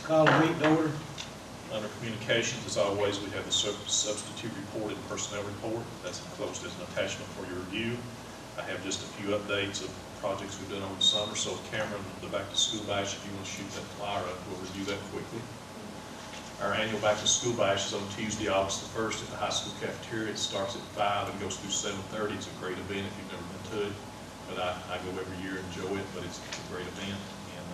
Call the meeting to order. Under communications, as always, we have the substitute report and personnel report. That's enclosed as an attachment for your review. I have just a few updates of projects we've done over the summer. So Cameron, the back to school bash, if you want to shoot that flyer up, we'll review that quickly. Our annual back to school bash is on Tuesday, August the 1st at the high school cafeteria. It starts at 5 and goes through 7:30. It's a great event if you've never been to it. But I go every year and enjoy it, but it's a great event. And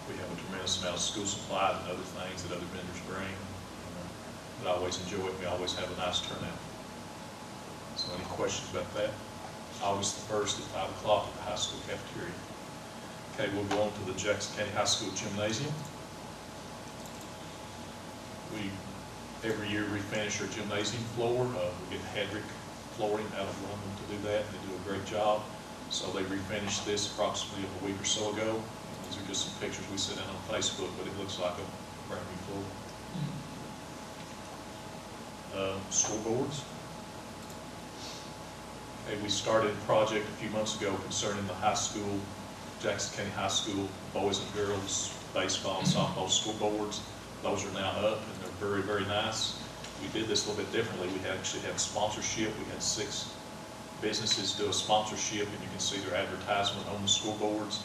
we have a tremendous amount of school supplies and other things that other vendors bring. But I always enjoy it. We always have a nice turnout. So any questions about that? August the 1st at 5 o'clock at the high school cafeteria. Okay, we'll go on to the Jackson County High School gymnasium. We, every year, refinish our gymnasium floor. We get Hedrick Flooring out of London to do that. They do a great job. So they refinished this approximately a week or so ago. These are just some pictures we sent out on Facebook, but it looks like a brand new floor. Scoreboards. Okay, we started a project a few months ago concerning the high school, Jackson County High School boys and girls baseball and softball scoreboards. Those are now up and they're very, very nice. We did this a little bit differently. We actually had sponsorship. We had 6 businesses do a sponsorship, and you can see their advertisement on the scoreboards.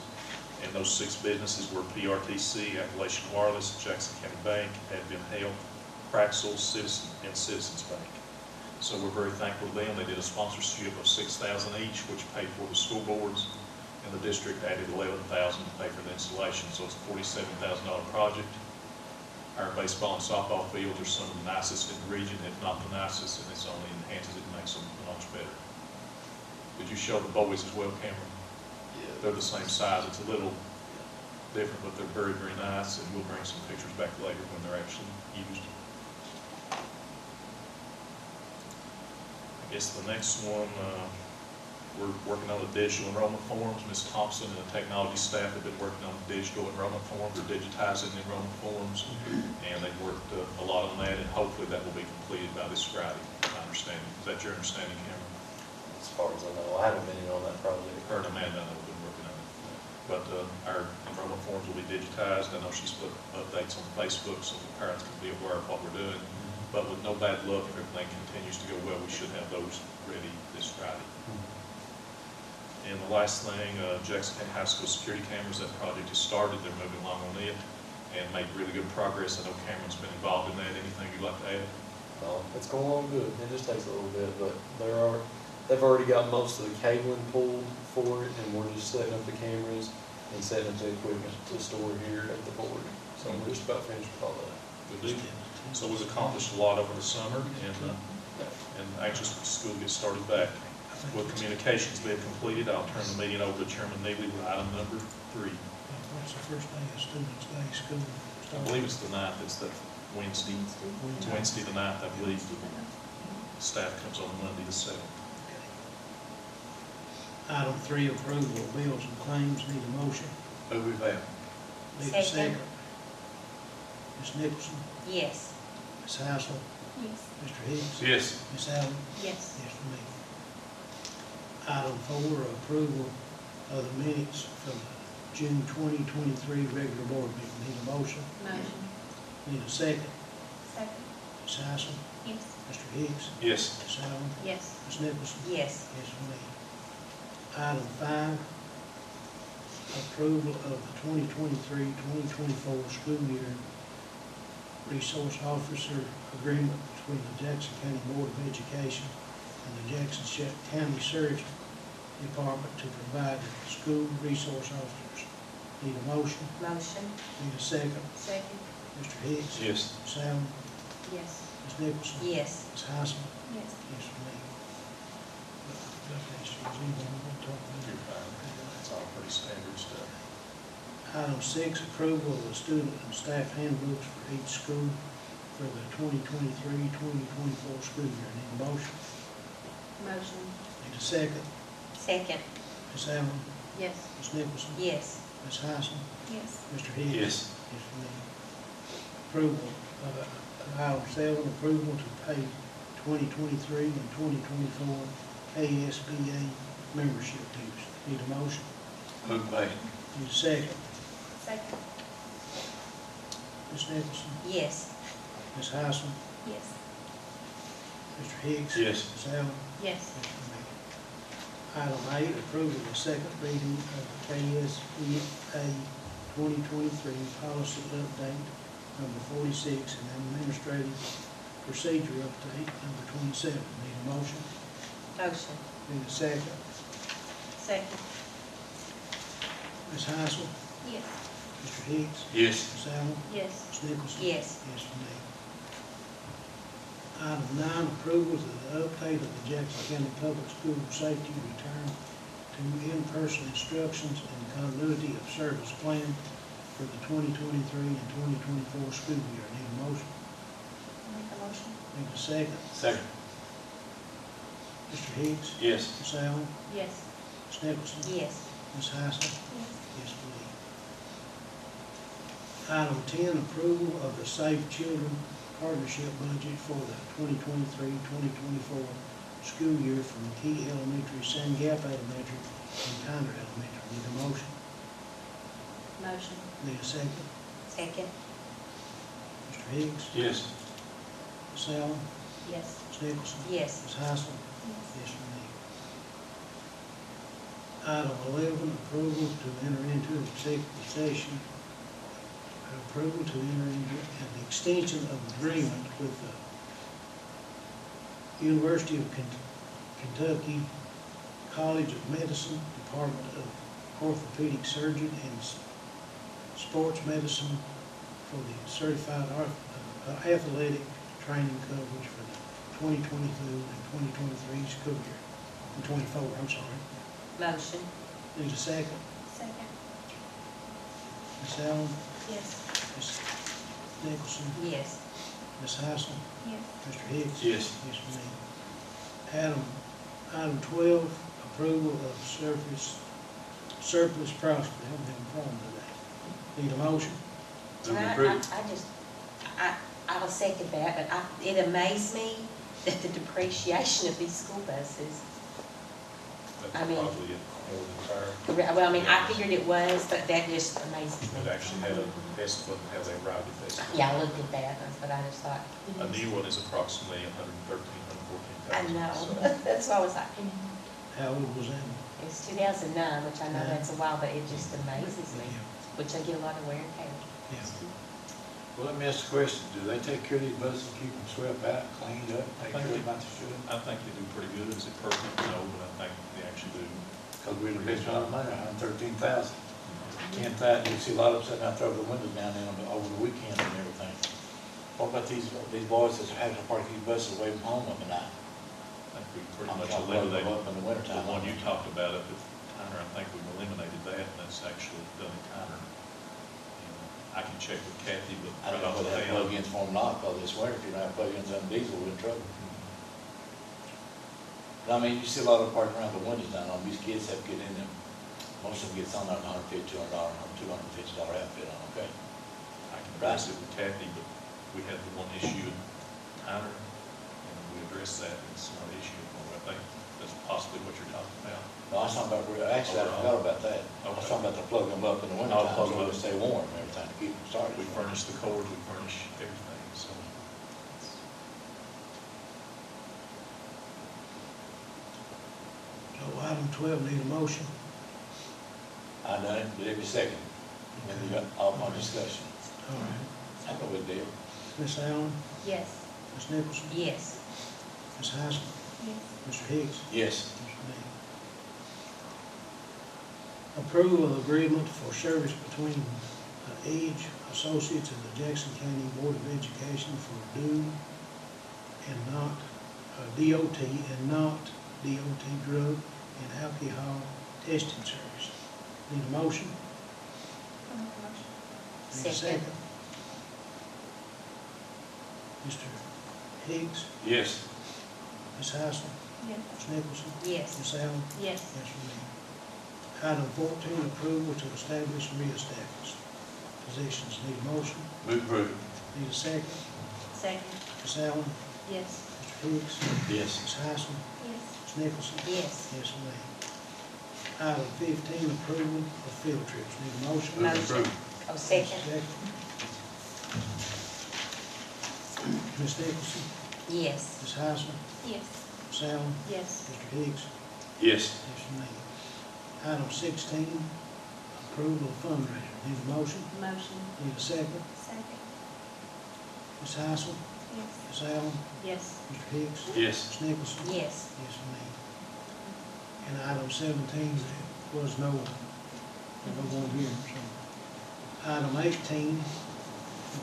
And those 6 businesses were PRTC, Appalachian Wireless, Jackson County Bank, Advent Health, Praxel, Citizen, and Citizens Bank. So we're very thankful to them. They did a sponsorship of $6,000 each, which paid for the scoreboards, and the district added $11,000 to pay for the installation. So it's a $47,000 project. Our baseball and softball fields are some of the nicest in the region, if not the nicest, and it's only enhances it and makes them much better. Did you show the boys as well, Cameron? Yeah. They're the same size. It's a little different, but they're very, very nice, and we'll bring some pictures back later when they're actually used. I guess the next one, we're working on the digital enrollment forms. Ms. Thompson and the technology staff have been working on the digital enrollment forms, or digitizing the enrollment forms, and they've worked a lot on that, and hopefully that will be completed by this Friday, my understanding. Is that your understanding, Cameron? As far as I know, I haven't been in on that project. Her and Amanda, I know, have been working on it. But our enrollment forms will be digitized. I know she's put updates on Facebook so the parents can be aware of what we're doing. But with no bad luck, if everything continues to go well, we should have those ready this Friday. And the last thing, Jackson County High School security cameras, that project has started. They're moving along on it and made really good progress. I know Cameron's been involved in that. Anything you'd like to add? It's going along good. It just takes a little bit, but they've already got most of the cabling pulled for it, and we're just setting up the cameras and setting up the equipment to store here at the board. So we're just about finished with all that. Good deal. So we've accomplished a lot over the summer, and anxious for school to get started back. With communications being completed, I'll turn the meeting over to Chairman Neely with item number 3. What's the first day of Students' Day school? I believe it's the 9th. It's the Wednesday. It's Wednesday the 9th, I believe. Staff comes on Monday the 7th. Item 3, approval of bills and claims. Need a motion. Move that. Need a Second. second. Ms. Nicholson, Yes. Ms. Hassel, Yes. Mr. Hicks. Yes. Ms. Allen. Yes. Yes, for me. Item 4, approval of the minutes from June 2023 regular board meeting. Need a motion. Motion. Need a second. Second. Ms. Hassel, Yes. Mr. Hicks. Yes. Ms. Allen. Yes. Ms. Nicholson. Yes. Yes, for me. Item 5, approval of the 2023-2024 school year resource officer agreement between the Jackson County Board of Education and the Jackson County Sheriff's Department to provide the school resource officers. Need a motion? Motion. Need a second? Second. Mr. Hicks? Yes. Ms. Allen? Yes. Ms. Nicholson? Yes. Ms. Hyson? Yes. Yes, for me. It's all pretty standard stuff. Item 6, approval of the student and staff handbooks for each school for the 2023-2024 school year. Need a motion? Motion. Need a second? Second. Ms. Allen? Yes. Ms. Nicholson? Yes. Ms. Hyson? Yes. Mr. Hicks? Yes. Yes, for me. Approval, item 7, approval to pay 2023 and 2024 ASBA membership dues. Need a motion? Move that. Need a second? Second. Ms. Nicholson, Yes. Ms. Hyson, Yes. Mr. Hicks. Yes. Ms. Allen. Yes. Item 8, approval of the second reading of the KSEA 2023 policy update number 46 and administrative procedure update number 27. Need a motion? Motion. Need a second? Second. Ms. Hyson, Yes. Mr. Hicks, Yes. Ms. Allen, Yes. Ms. Nicholson. Yes. Yes, for me. Item 9, approval of the update of the Jackson County Public School Safety Return to in-person instructions and continuity of service plan for the 2023 and 2024 school year. Need a motion? Make a motion. Need a second? Second. Mr. Hicks, Yes. Ms. Allen, Yes. Ms. Nicholson. Yes. Ms. Hyson. Yes. Yes, please. Item 10, approval of the Safe Children Partnership Budget for the 2023-2024 school year from McKee Elementary, San Gap Elementary, and Tyner Elementary. Need a motion? Motion. Need a second? Second. Mr. Hicks? Yes. Ms. Allen? Yes. Ms. Nicholson? Yes. Ms. Hyson? Yes. Yes, ma'am. Item 11, approval to enter into executive session. Approval to enter into an extension of agreement with the University of Kentucky College of Medicine, Department of Orthopedic Surgeon and Sports Medicine for the certified athletic training coverage for the 2022 and 2023 school year. 24, I'm sorry. Motion. Need a second? Second. Ms. Allen, Yes. Ms. Nicholson, Yes. Ms. Hyson, Yes. Mr. Hicks? Yes. Yes, ma'am. Item 12, approval of surplus property. I'm having a problem today. Need a motion? Move I approved. just, I will second that, but it amazed me that the depreciation of these school buses. That's I mean- probably it. Well, I mean, I figured it was, but that just amazes me. It actually had an estimate of how they arrived at this. Yeah, I looked at that, but I just thought. A new one is approximately 113,000, 114,000. I know, So that's why I was like, How old was that? it's 2009, which I know Yeah. that's a while, but it just amazes me, Yeah. which I get a lot of wear and tear. Yeah. Well, let me ask a question. Do they take care of these buses, keep them swept out, cleaned up, take care of them like they should? I think they do pretty good. Is it perfect? No, but I think they actually do. Because we're in a big amount of money, $113,000. Can't find, you see a lot of them sitting out there with the windows down there over the weekend and everything. What about these boys that are having to park these buses away from home up at night? I think we pretty I'm much trying to plug them eliminated up in the wintertime. the one you talked about up at Tyner. I think we've eliminated that, and that's actually done at Tyner. I can check with Kathy, but I don't right know off whether the they bat, have plug-ins for them or not, because this winter, if you don't have plug-ins on diesel, we're in trouble. But I mean, you see a lot of them parking around the windows down on, these kids have to get in them. Most of them get some out of $150, $200, $250 outfit on, okay? I can address it with Kathy, but we had the one issue at Tyner, and we addressed that, and it's not an issue anymore. I think that's possibly what you're talking about. No, I was talking about, actually, I forgot about that. I was talking about to plug them up in the winter Oh, time, plug so them they up. stay warm and everything, to keep them started. We furnish the cords, we furnish everything, so. So item 12, need a motion? I done it, but every second, and then you got all my discussion. All right. That's no big deal. Ms. Allen, Yes. Ms. Nicholson, Yes. Ms. Hyson, Yes. Mr. Hicks? Yes. Approval of agreement for service between Edge Associates and the Jackson County Board of Education for DOT and not DOT drug and alcohol testing service. Need a motion? Need a Second. Mr. Hicks, Yes. Ms. Hyson, Yes. Ms. Nicholson, Yes. Ms. Allen? Yes. Yes, ma'am. Item 14, approval to establish and reestablish positions. Need a motion? Move approved. Need a second? Second. Ms. Allen? Yes. Mr. Hicks? Yes. Ms. Hyson? Yes. Ms. Nicholson? Yes. Yes, ma'am. Item 15, approval of field trips. Need a motion? Move approved. Oh, second. Second. Ms. Nicholson, Yes. Ms. Hyson, Yes. Ms. Allen, Yes. Mr. Hicks, Yes. yes for me. Item 16, approval of fundraiser. Need a motion? Motion. Need a second? Second. Ms. Hyson, Yes. Ms. Allen, Yes. Mr. Hicks, Yes. Ms. Nicholson, Yes. yes for me. And item 17, there was no one here, so. Item 18,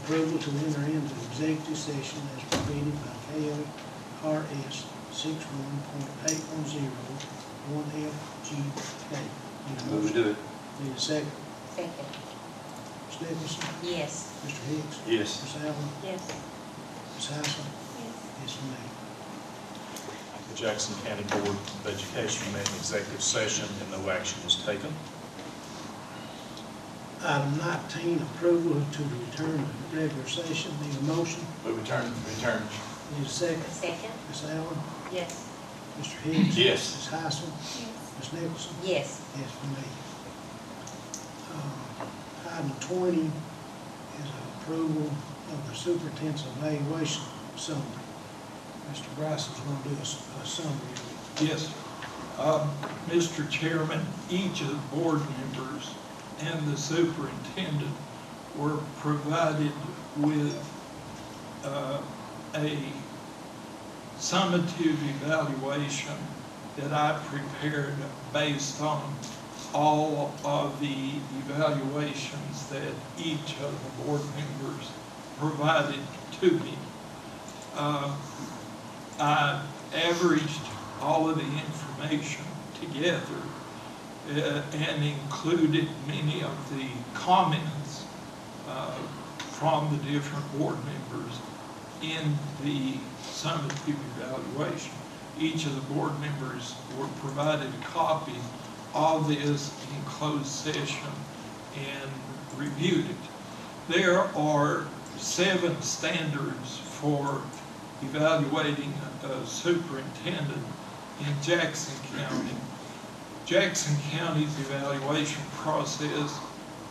approval to enter into executive session as permitted by KRS 61.810 1FGK. Need a Move motion? to do it. Need a second? Second. Ms. Nicholson, Yes. Mr. Hicks, Yes. Ms. Allen, Yes. Ms. Hyson, Yes. yes for me. The Jackson County Board of Education met in executive session and no action was taken. Item 19, approval to return to regular session. Need a motion? Move return. Need a second? Second. Ms. Allen, Yes. Mr. Hicks, Yes. Ms. Hyson, Yes. Ms. Nicholson, Yes. yes for me. Item 20 is approval of the superintendent's evaluation summary. Mr. Bryce is going to do a summary. Yes. Mr. Chairman, each of the board members and the superintendent were provided with a summative evaluation that I prepared based on all of the evaluations that each of the board members provided to me. I averaged all of the information together and included many of the comments from the different board members in the summative evaluation. Each of the board members were provided a copy of this in closed session and reviewed it. There are 7 standards for evaluating a superintendent in Jackson County. Jackson County's evaluation process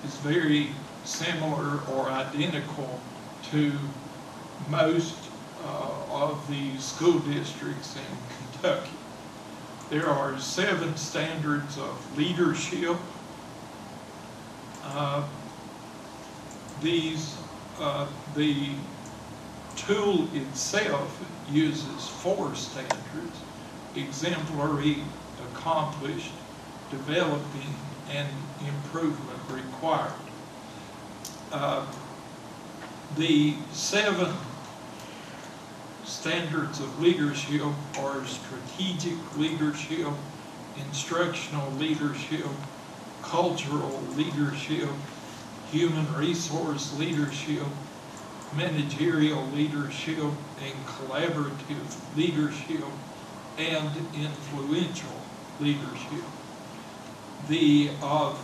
is very similar or identical to most of the school districts in Kentucky. There are 7 standards of leadership. The tool itself uses 4 standards: exemplary, accomplished, developing, and improvement required. The 7 standards of leadership are strategic leadership, instructional leadership, cultural leadership, human resource leadership, managerial leadership, and collaborative leadership, and influential leadership. Of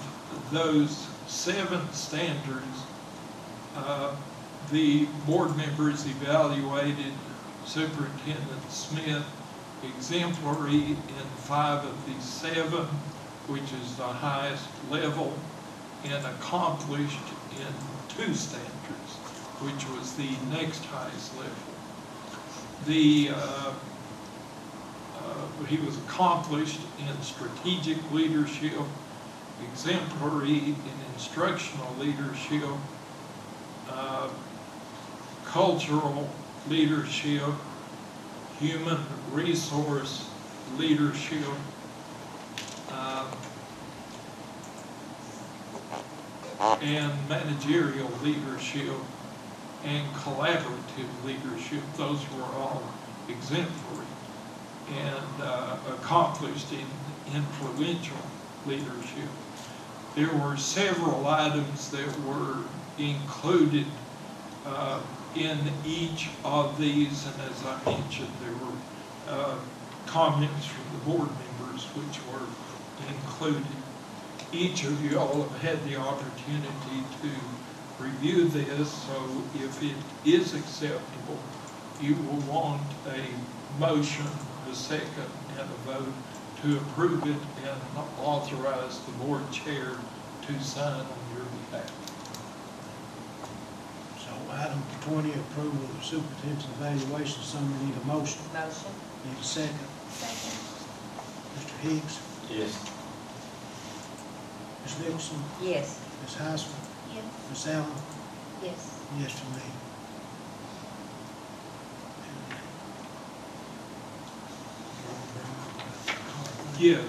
those 7 standards, the board members evaluated Superintendent Smith exemplary in 5 of these 7, which is the highest level, and accomplished in 2 standards, which was the next highest level. He was accomplished in strategic leadership, exemplary in instructional leadership, cultural leadership, human resource leadership, and managerial leadership, and collaborative leadership. Those were all exemplary, and accomplished in influential leadership. There were several items that were included in each of these, and as I mentioned, there were comments from the board members which were included. Each of you all have had the opportunity to review this, so if it is acceptable, you will want a motion, a second, and a vote to approve it and authorize the board chair to sign on your behalf. So item 20, approval of the superintendent's evaluation summary. Need a motion? Motion. Need a second? Second. Mr. Hicks? Yes. Ms. Nicholson? Yes. Ms. Heisman? Yes. Ms. Allen? Yes. Yes for me. Yes,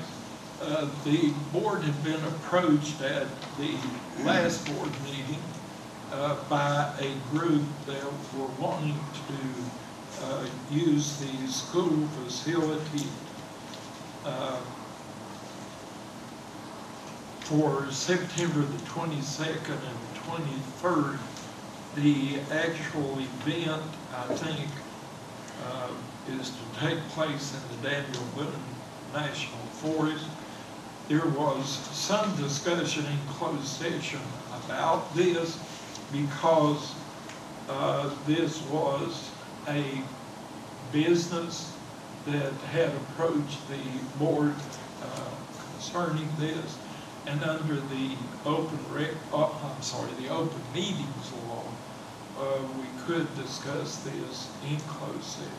the board had been approached at the last board meeting by a group that were wanting to use the school facility for September the 22nd and 23rd. The actual event, I think, is to take place in the Daniel Boone National Forest. There was some discussion in closed session about this because this was a business that had approached the board concerning this, and under the open meetings law, we could discuss this in closed session.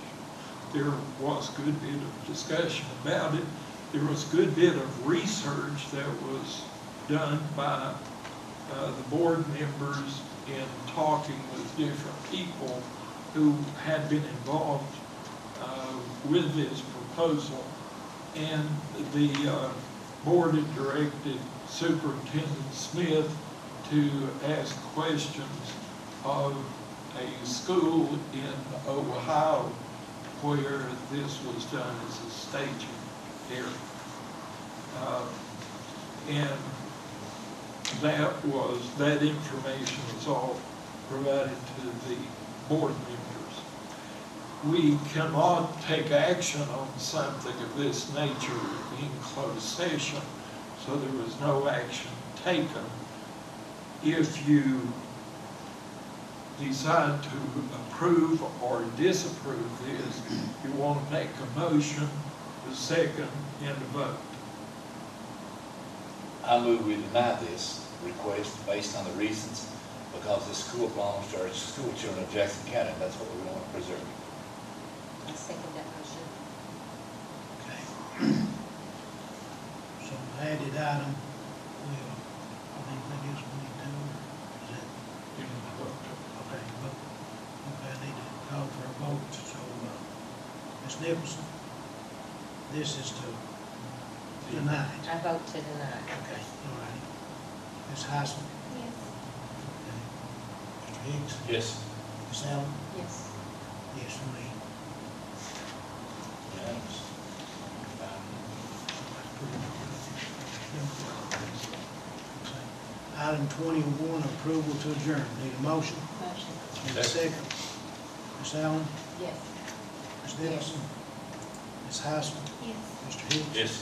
There was a good bit of discussion about it. There was a good bit of research that was done by the board members in talking with different people who had been involved with this proposal. And the board had directed Superintendent Smith to ask questions of a school in Ohio where this was done as a staging area. And that information was all provided to the board members. We cannot take action on something of this nature in closed session, so there was no action taken. If you decide to approve or disapprove this, you want to make a motion, a second, and a vote. I move we deny this request based on the reasons, because this school belongs to our school children of Jackson County, and that's what we want to preserve. I second that motion. Okay. So added item, anything else we need to do? Is that, You can vote. okay, vote. Okay, I need to call for a vote, so, Ms. Nicholson, this is to deny it. I vote to deny. Okay, all right. Ms. Heisman? Yes. Okay. Mr. Hicks? Yes. Ms. Allen? Yes. Yes, for me. Unanimous. Item 21, approval to adjourn. Need a motion? Motion. Need a second? Ms. Allen? Yes. Ms. Nicholson? Ms. Heisman? Yes. Mr. Hicks? Yes.